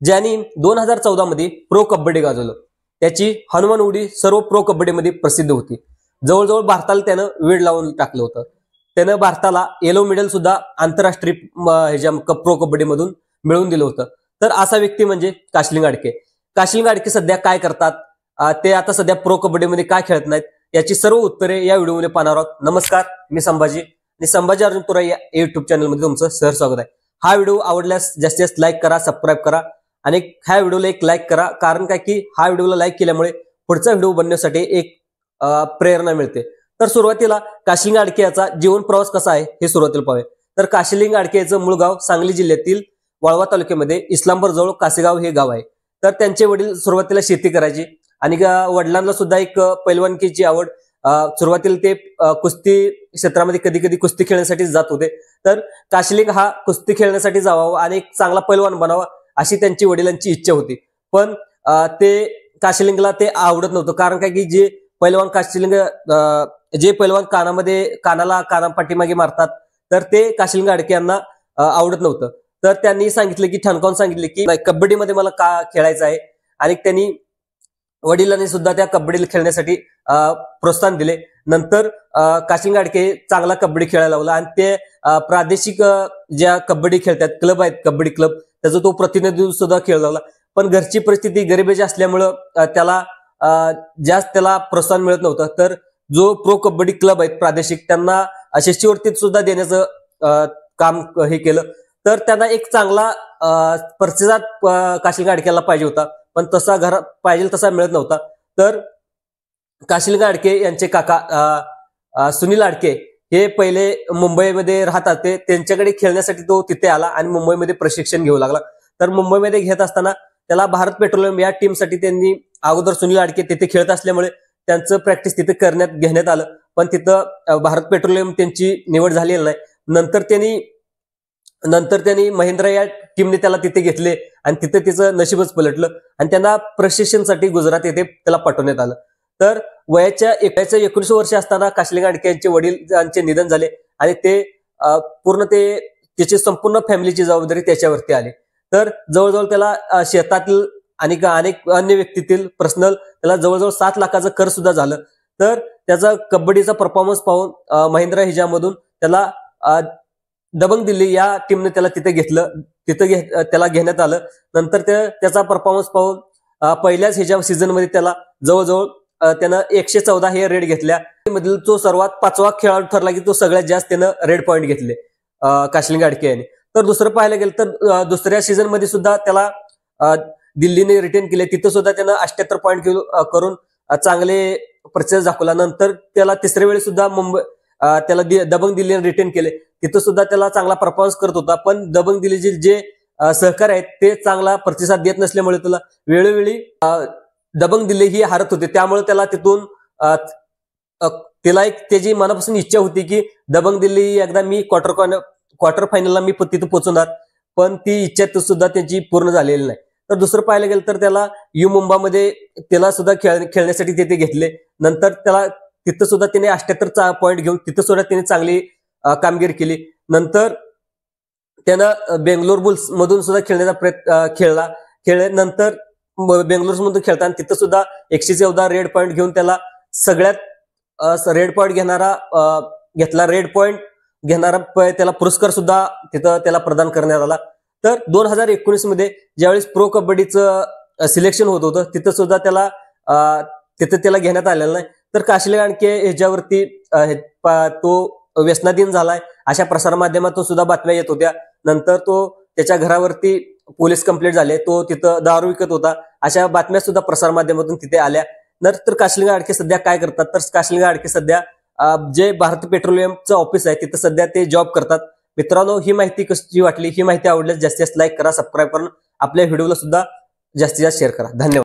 ज्यांनी 2014 मध्ये प्रो कबड्डी गाजवलं. त्याची हनुमान उडी सर्व प्रो कबड्डीमध्ये प्रसिद्ध होती. जवळजवळ भारताला त्यानं वेळ लावून टाकलं होतं. त्यानं भारताला येलो मेडल सुद्धा आंतरराष्ट्रीय प्रो कबड्डी मधून मिळवून दिलं होतं. तर असा व्यक्ती म्हणजे काशीलिंग आडके. काशीलिंग आडके सध्या काय करतात, ते आता सध्या प्रो कबड्डीमध्ये काय खेळत नाहीत, याची सर्व उत्तरे या व्हिडिओमध्ये पाहणार आहोत. नमस्कार, मी संभाजी आणि संभाजी अर्जुन तुरा या युट्यूब चॅनलमध्ये तुमचं सहर्ष स्वागत आहे. हा व्हिडिओ आवडल्यास जास्तीत जास्त लाईक करा, सबस्क्राईब करा आणि ह्या व्हिडिओला एक लाईक करा. कारण काय की हा व्हिडिओला लाईक केल्यामुळे पुढचा व्हिडिओ बनवण्यासाठी एक प्रेरणा मिळते. तर सुरुवातीला काशीलिंग आडके याचा जीवन प्रवास कसा आहे हे सुरुवातीला पाहूया. तर काशीलिंग आडके याचं मूळ गाव सांगली जिल्ह्यातील वाळवा तालुक्यामध्ये इस्लामपूर जवळ कासेगाव हे गाव आहे. तर त्यांचे वडील सुरुवातीला शेती करायचे आणि वडिलांना सुद्धा एक पैलवानकीची आवड. सुरुवातीला ते कुस्ती क्षेत्रामध्ये कधी कधी कुस्ती खेळण्यासाठी जात होते. तर काशीलिंग हा कुस्ती खेळण्यासाठी जावा आणि एक चांगला पैलवान बनावा अशी त्यांची वडिलांची इच्छा होती. पण ते काशीलिंगला ते आवडत नव्हतं. कारण काय की जे पैलवान कानाला पाठीमागे मारतात, तर ते काशीलिंग आडके यांना आवडत नव्हतं. तर त्यांनी सांगितलं की ठणकावून सांगितले की कबड्डीमध्ये मला का खेळायचं आहे. आणि त्यांनी वडिलांनी सुद्धा त्या कबड्डी खेळण्यासाठी प्रोत्साहन दिले. नंतर काशीलिंग आडके चांगला कबड्डी खेळायला लागला आणि ते प्रादेशिक ज्या कबड्डी खेळतात क्लब आहेत, कबड्डी क्लब, त्याचा तो प्रतिनिधी सुद्धा खेळ लागला. पण घरची परिस्थिती गरिबीची असल्यामुळं त्याला प्रोत्साहन मिळत नव्हतं. तर जो प्रो कबड्डी क्लब आहेत प्रादेशिक, त्यांना शिष्यवृत्ती सुद्धा देण्याचं काम हे केलं. तर त्यांना एक चांगला प्रतिसाद काशीलिंग आडकेला पाहिजे होता, पण तसा घरात पाहिजे तसा मिळत नव्हता. तर काशीलिंग आडके यांचे काका सुनील आडके हे पहिले मुंबईमध्ये राहतात. त्यांच्याकडे खेळण्यासाठी तो तिथे आला आणि मुंबईमध्ये प्रशिक्षण घेऊ लागला. तर मुंबईमध्ये घेत असताना त्याला भारत पेट्रोलियम या टीमसाठी त्यांनी अगोदर सुनील आडके तिथे खेळत असल्यामुळे त्यांचं प्रॅक्टिस तिथे घेण्यात आलं. पण तिथं भारत पेट्रोलियम त्यांची निवड झालेली नाही. नंतर त्यांनी महिंद्रा या टीमने त्याला तिथे घेतले आणि तिथे तिचं नशीबच पलटलं आणि त्यांना प्रशिक्षणासाठी गुजरात येथे त्याला पाठवण्यात आलं. तर वयाच्या 19 वर्ष असताना काशीलिंग आडके यांचे वडिलांचे निधन झाले आणि त्याची संपूर्ण फॅमिलीची जबाबदारी त्याच्यावरती आली. तर जवळजवळ त्याला शेतातील आणि अनेक अन्य व्यक्तीतील पर्सनल त्याला जवळजवळ 7 लाखाचं कर सुद्धा झालं. तर त्याचा कबड्डीचा परफॉर्मन्स पाहून महिंद्रा हिजामधून त्याला दबंग दिल्ली या टीमने त्याला तिथे घेतलं. त्याला घेण्यात आलं. नंतर त्याचा परफॉर्मन्स पाहून पहिल्याच ह्याच्या सीझन मध्ये त्याला जवळजवळ त्यानं 114 हे रेड घेतल्या. मधील तो सर्वात 5वा खेळाडू ठरला की तो सगळ्यात जास्त त्यानं रेड पॉईंट घेतले काशीलिंग आडके यांनी. तर दुसरं पाहायला गेलं तर दुसऱ्या सीझन मध्ये सुद्धा त्याला दिल्लीने रिटेन केले. तिथं सुद्धा त्यानं 78 पॉईंट करून चांगले प्रतिसाद दाखवला. नंतर त्याला तिसऱ्या वेळी सुद्धा त्याला दबंग दिल्लीने रिटेन केले. तिथं सुद्धा त्याला चांगला परफॉर्मन्स करत होता. पण दबंग दिल्लीचे जे सहकारी आहेत ते चांगला प्रतिसाद देत नसल्यामुळे त्याला वेळोवेळी दबंग दिल्ली ही हारत होते. त्यामुळे त्याला तिथून त्याला एक त्याची मनापासून इच्छा होती की दबंग दिल्ली एकदा मी क्वार्टर फायनलला मी तिथं पोहोचणार. पण ती इच्छा सुद्धा त्याची पूर्ण झालेली नाही. तर दुसरं पाहायला गेलं तर त्याला यू मुंबामध्ये त्याला सुद्धा खेळण्यासाठी तिथे घेतले. नंतर त्याला तिथं सुद्धा त्याने 78 पॉईंट घेऊन तिथं सुद्धा त्याने चांगली कामगिरी केली. नंतर त्यानं बेंगलोर बुल्स मधून सुद्धा खेळण्याचा नंतर बेंगलोर मधून खेळताना तिथं सुद्धा 114 रेड पॉईंट घेऊन त्याला सगळ्यात रेड पॉईंट घेणारा त्याला पुरस्कार सुद्धा तिथं त्याला प्रदान करण्यात आला. तर 2019 मध्ये ज्यावेळेस प्रो कबड्डीचं सिलेक्शन होत होतं तिथं सुद्धा त्याला घेण्यात आलेलं नाही. तर काशीलिंग आडके ह्याच्यावरती तो व्यसनाधीन झालाय अशा प्रसारमाध्यमातून सुद्धा बातम्या येत होत्या. नंतर त्याच्या घरावरती पोलीस कंप्लेंट झाले, तो तिथं दारू विकत होता अशा बातम्या सुद्धा प्रसारमाध्यमातून तिथे आल्या. नंतर काशीलिंग आडके सध्या काय करतात तर काशीलिंग आडके सध्या जे भारत पेट्रोलियमचं ऑफिस आहे तिथं सध्या ते जॉब करतात. मित्रांनो, ही माहिती कशी वाटली, ही माहिती आवडल्यास जास्तीत जास्त लाईक करा, सबस्क्राईब करून आपल्या व्हिडिओला सुद्धा जास्तीत जास्त शेअर करा. धन्यवाद.